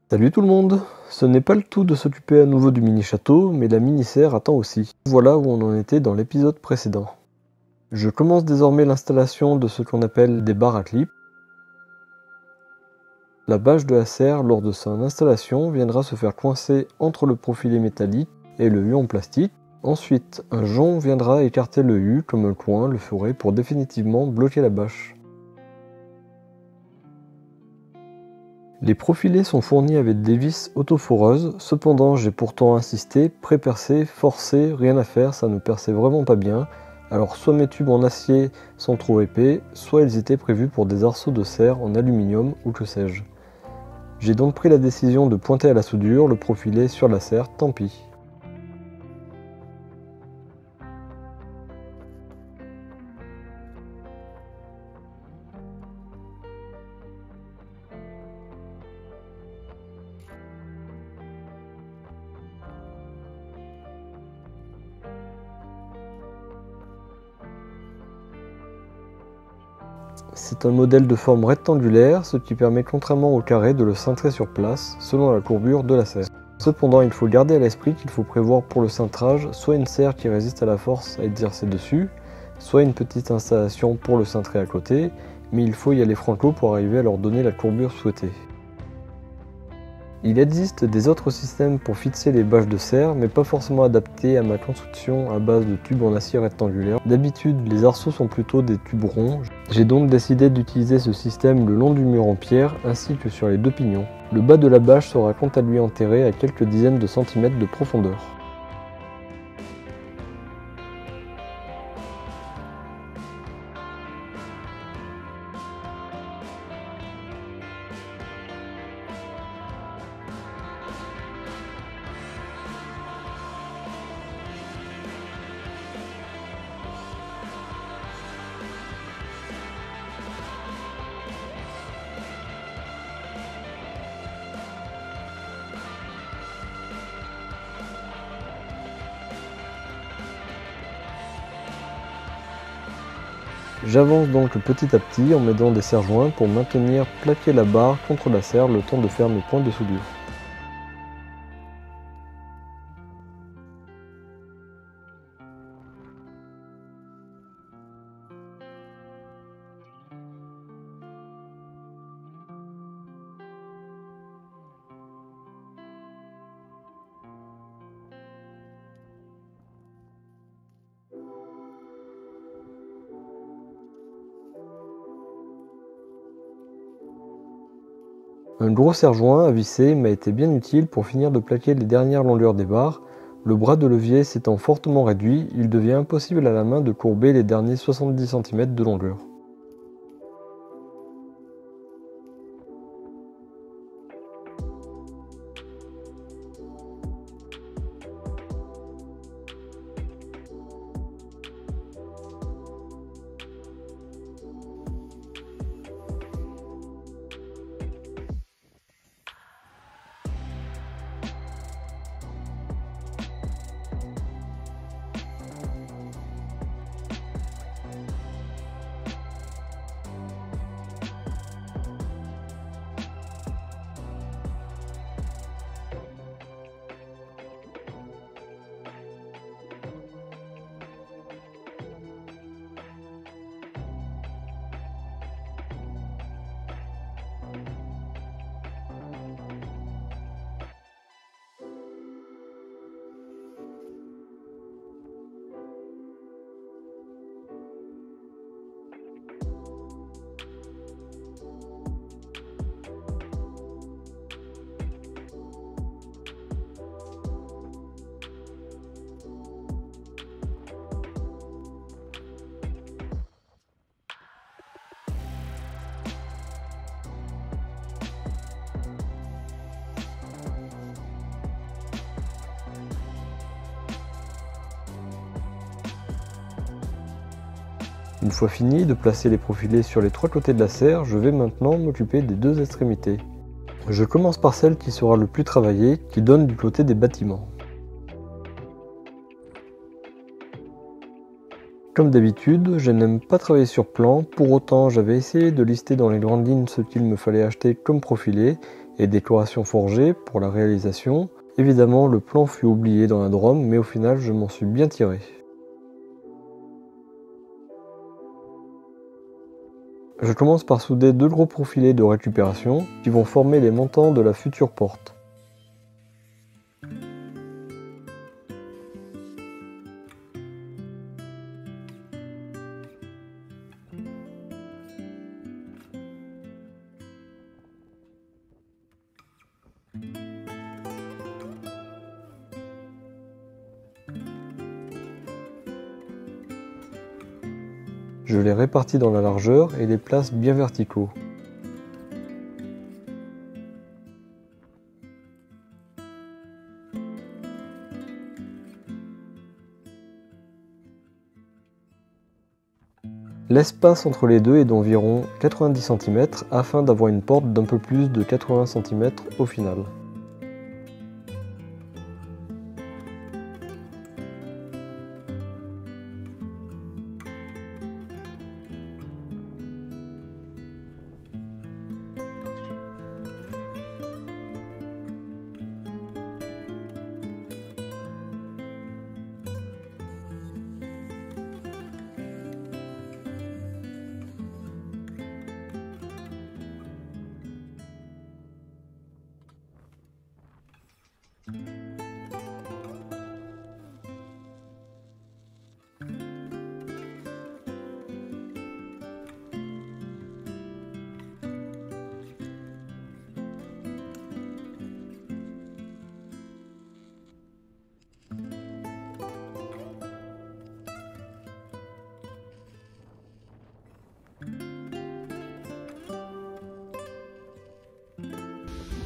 Salut tout le monde! Ce n'est pas le tout de s'occuper à nouveau du mini-château, mais la mini-serre attend aussi. Voilà où on en était dans l'épisode précédent. Je commence désormais l'installation de ce qu'on appelle des barres à clips. La bâche de la serre, lors de son installation, viendra se faire coincer entre le profilé métallique et le U en plastique. Ensuite, un jonc viendra écarter le U comme un coin le ferait pour définitivement bloquer la bâche. Les profilés sont fournis avec des vis autoforeuses, cependant j'ai pourtant insisté, pré-percé, forcé, rien à faire, ça ne perçait vraiment pas bien. Alors soit mes tubes en acier sont trop épais, soit ils étaient prévus pour des arceaux de serre en aluminium ou que sais-je. J'ai donc pris la décision de pointer à la soudure le profilé sur la serre, tant pis. C'est un modèle de forme rectangulaire, ce qui permet contrairement au carré de le cintrer sur place, selon la courbure de la serre. Cependant, il faut garder à l'esprit qu'il faut prévoir pour le cintrage soit une serre qui résiste à la force à exercer dessus, soit une petite installation pour le cintrer à côté, mais il faut y aller franco pour arriver à leur donner la courbure souhaitée. Il existe des autres systèmes pour fixer les bâches de serre, mais pas forcément adaptés à ma construction à base de tubes en acier rectangulaire. D'habitude, les arceaux sont plutôt des tubes ronds. J'ai donc décidé d'utiliser ce système le long du mur en pierre ainsi que sur les deux pignons. Le bas de la bâche sera quant à lui enterré à quelques dizaines de centimètres de profondeur. J'avance donc petit à petit en m'aidant des serre-joints pour maintenir plaquer la barre contre la serre le temps de faire mes points de soudure. Un gros serre-joint à visser m'a été bien utile pour finir de plaquer les dernières longueurs des barres. Le bras de levier s'étant fortement réduit, il devient impossible à la main de courber les derniers 70 cm de longueur. Une fois fini de placer les profilés sur les trois côtés de la serre, je vais maintenant m'occuper des deux extrémités. Je commence par celle qui sera le plus travaillée, qui donne du côté des bâtiments. Comme d'habitude, je n'aime pas travailler sur plan, pour autant j'avais essayé de lister dans les grandes lignes ce qu'il me fallait acheter comme profilé, et décoration forgée pour la réalisation. Évidemment, le plan fut oublié dans la Drôme, mais au final, je m'en suis bien tiré. Je commence par souder 2 gros profilés de récupération qui vont former les montants de la future porte. Je les répartis dans la largeur et les place bien verticaux. L'espace entre les deux est d'environ 90 cm afin d'avoir une porte d'un peu plus de 80 cm au final.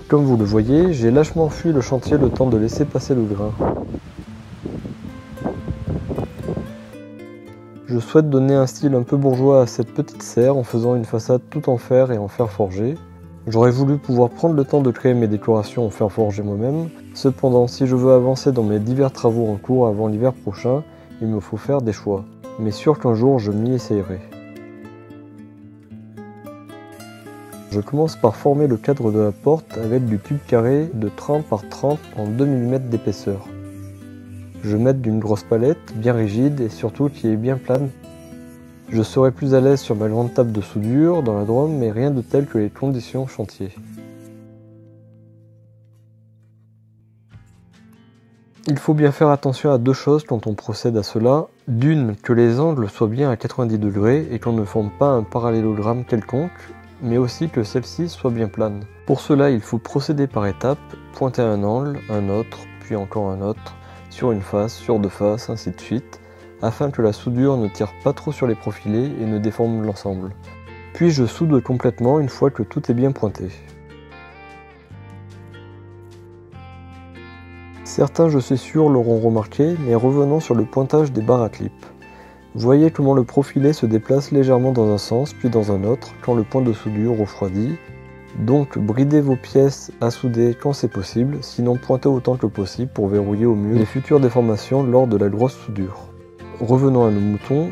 Comme vous le voyez, j'ai lâchement fui le chantier le temps de laisser passer le grain. Je souhaite donner un style un peu bourgeois à cette petite serre en faisant une façade tout en fer et en fer forgé. J'aurais voulu pouvoir prendre le temps de créer mes décorations en fer forgé moi-même. Cependant, si je veux avancer dans mes divers travaux en cours avant l'hiver prochain, il me faut faire des choix. Mais sûr qu'un jour je m'y essayerai. Je commence par former le cadre de la porte avec du cube carré de 30 par 30 en 2 mm d'épaisseur. Je vais mettre d'une grosse palette, bien rigide et surtout qui est bien plane. Je serai plus à l'aise sur ma grande table de soudure dans la Drôme, mais rien de tel que les conditions chantier. Il faut bien faire attention à 2 choses quand on procède à cela. D'une, que les angles soient bien à 90 degrés et qu'on ne forme pas un parallélogramme quelconque, mais aussi que celle-ci soit bien plane. Pour cela, il faut procéder par étapes, pointer un angle, un autre, puis encore un autre, sur une face, sur 2 faces, ainsi de suite, afin que la soudure ne tire pas trop sur les profilés et ne déforme l'ensemble. Puis je soude complètement une fois que tout est bien pointé. Certains, je suis sûr, l'auront remarqué, mais revenons sur le pointage des barres à clip. Voyez comment le profilé se déplace légèrement dans un sens puis dans un autre quand le point de soudure refroidit. Donc bridez vos pièces à souder quand c'est possible, sinon pointez autant que possible pour verrouiller au mieux les futures déformations lors de la grosse soudure. Revenons à nos moutons.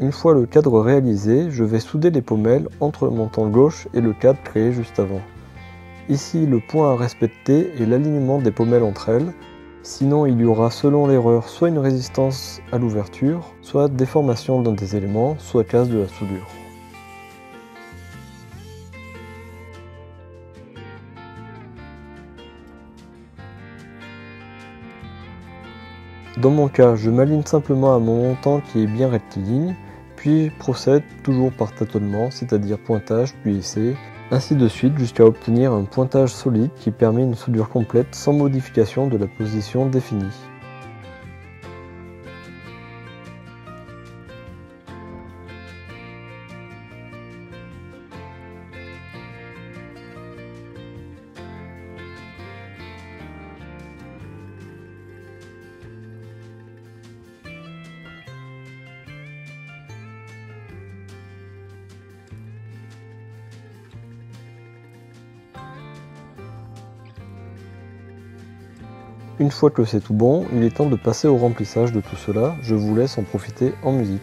Une fois le cadre réalisé, je vais souder les pommelles entre le montant gauche et le cadre créé juste avant. Ici, le point à respecter est l'alignement des pommelles entre elles, sinon il y aura selon l'erreur soit une résistance à l'ouverture, soit déformation d'un des éléments, soit casse de la soudure. Dans mon cas, je m'aligne simplement à mon montant qui est bien rectiligne, puis procède toujours par tâtonnement, c'est-à-dire pointage puis essai, ainsi de suite jusqu'à obtenir un pointage solide qui permet une soudure complète sans modification de la position définie. Une fois que c'est tout bon, il est temps de passer au remplissage de tout cela, je vous laisse en profiter en musique.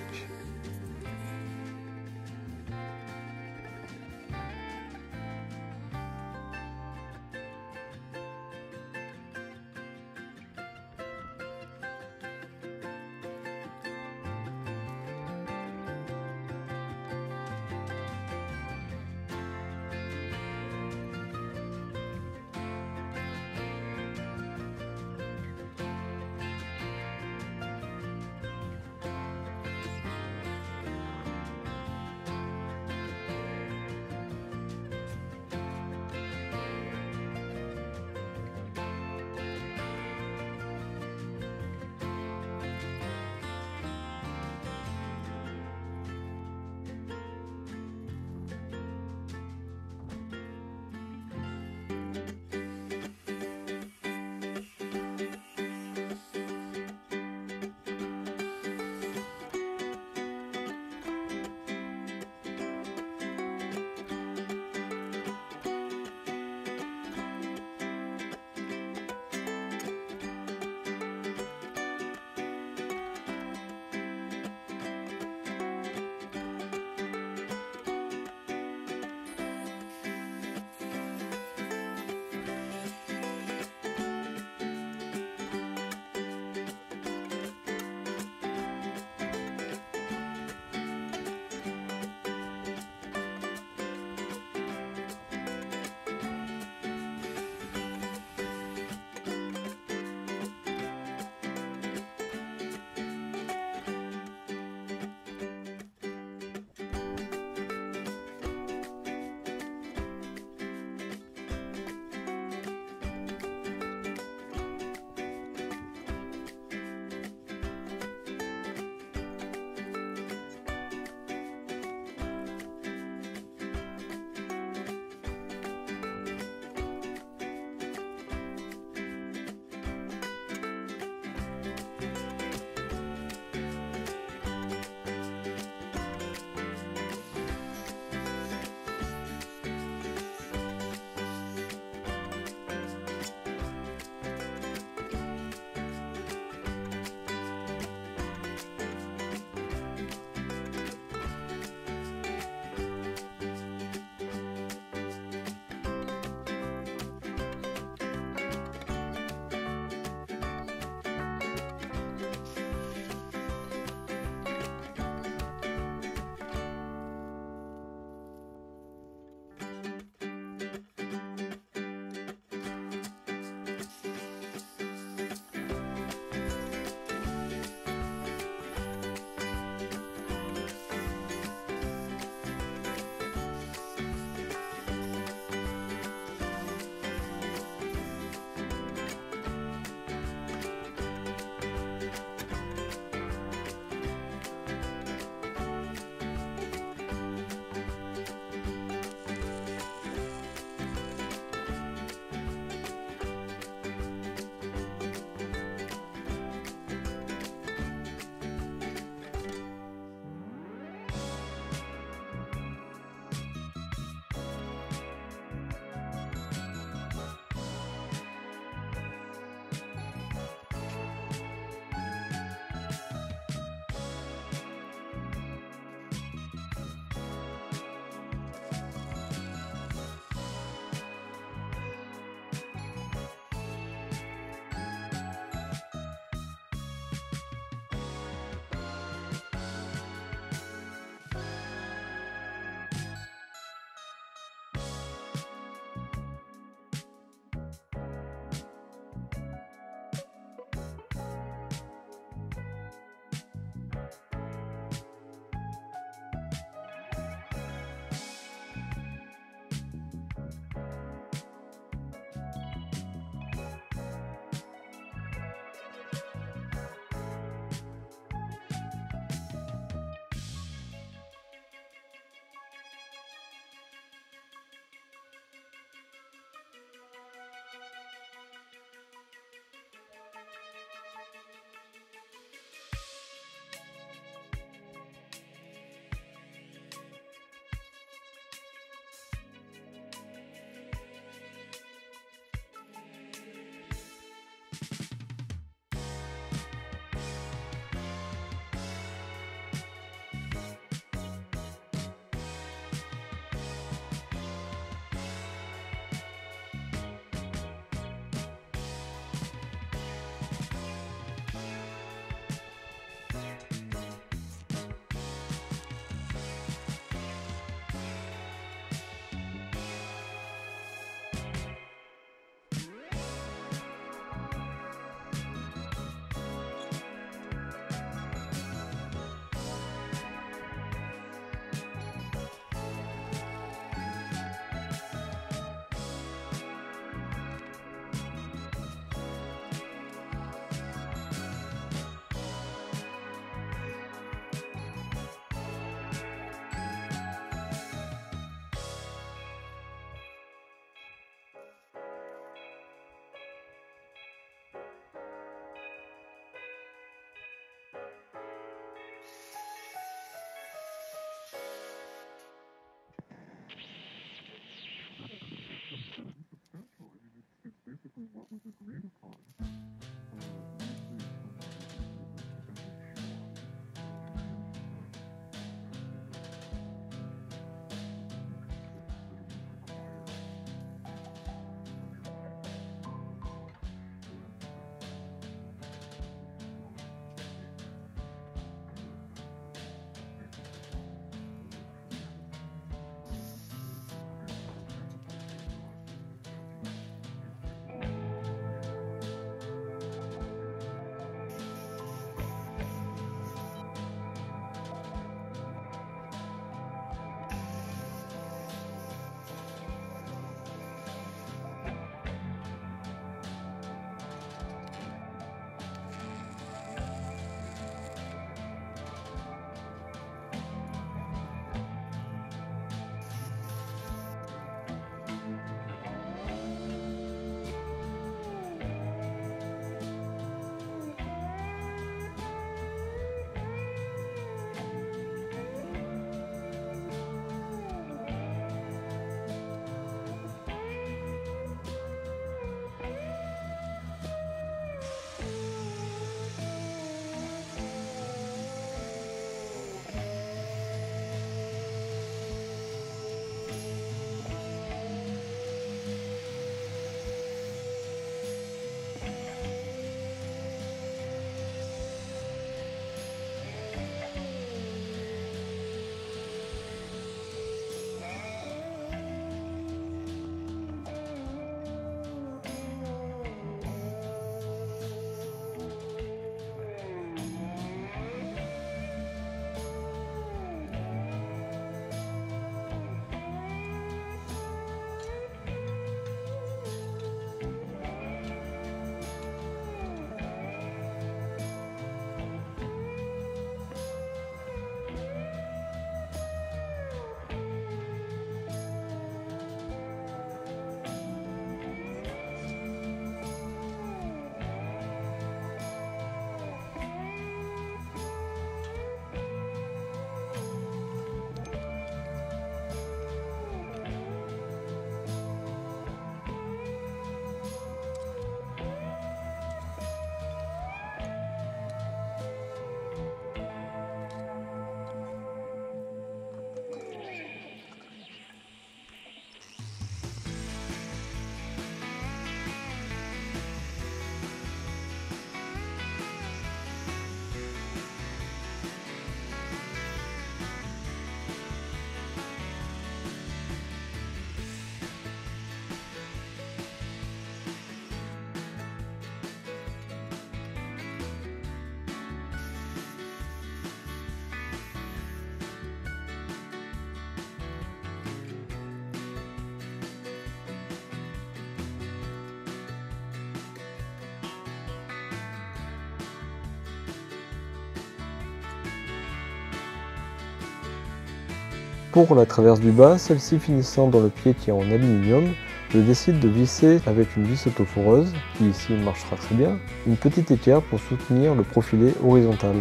Pour la traverse du bas, celle-ci finissant dans le pied qui est en aluminium, je décide de visser avec une vis autoforeuse, qui ici marchera très bien, une petite équerre pour soutenir le profilé horizontal.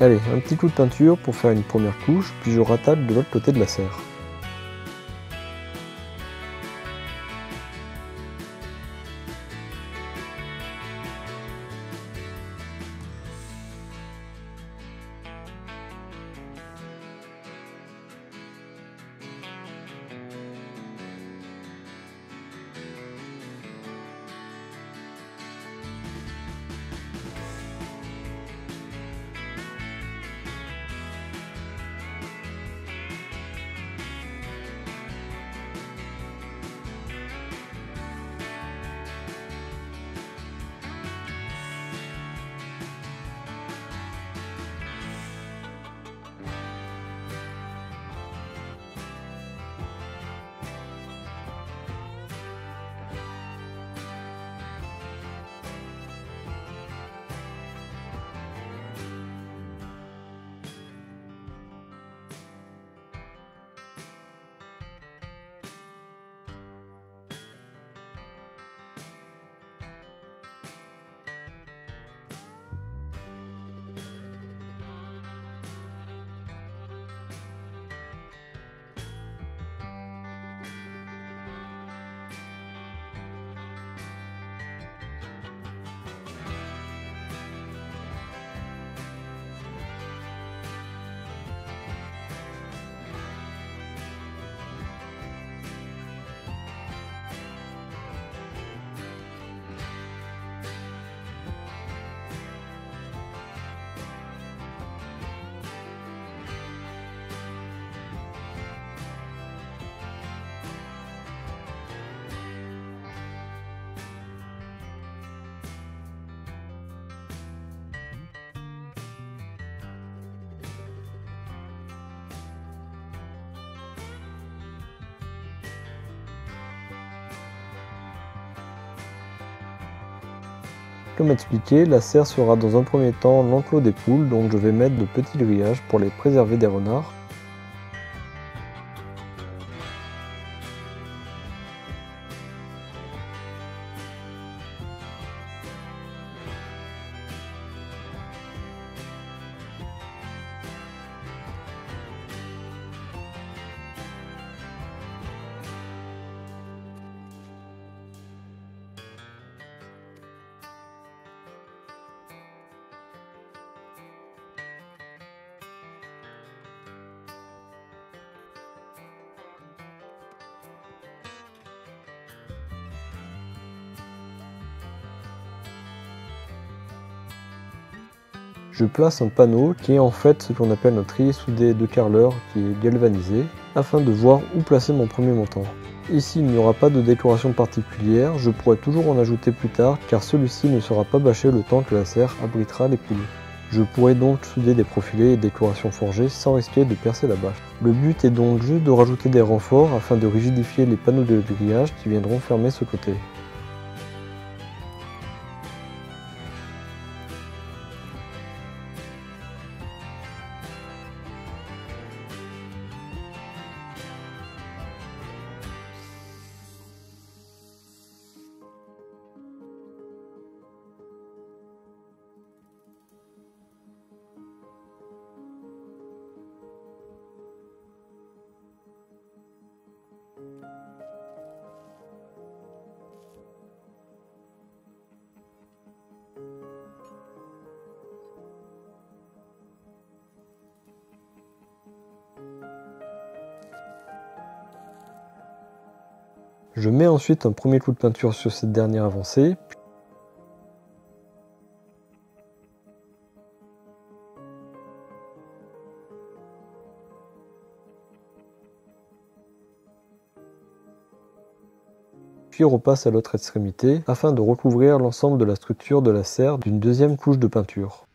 Allez, un petit coup de peinture pour faire une première couche, puis je rattache de l'autre côté de la serre. Comme expliqué, la serre sera dans un premier temps l'enclos des poules, donc je vais mettre de petits grillages pour les préserver des renards. Je place un panneau qui est en fait ce qu'on appelle un trier soudé de carreleur qui est galvanisé, afin de voir où placer mon premier montant. Ici il n'y aura pas de décoration particulière, je pourrai toujours en ajouter plus tard car celui-ci ne sera pas bâché le temps que la serre abritera les poules. Je pourrai donc souder des profilés et décorations forgées sans risquer de percer la bâche. Le but est donc juste de rajouter des renforts afin de rigidifier les panneaux de grillage qui viendront fermer ce côté. Je mets ensuite un premier coup de peinture sur cette dernière avancée. Puis repasse à l'autre extrémité afin de recouvrir l'ensemble de la structure de la serre d'une deuxième couche de peinture.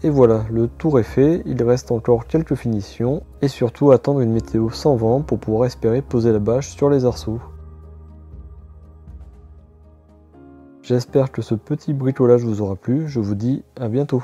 Et voilà, le tour est fait, il reste encore quelques finitions et surtout attendre une météo sans vent pour pouvoir espérer poser la bâche sur les arceaux. J'espère que ce petit bricolage vous aura plu, je vous dis à bientôt.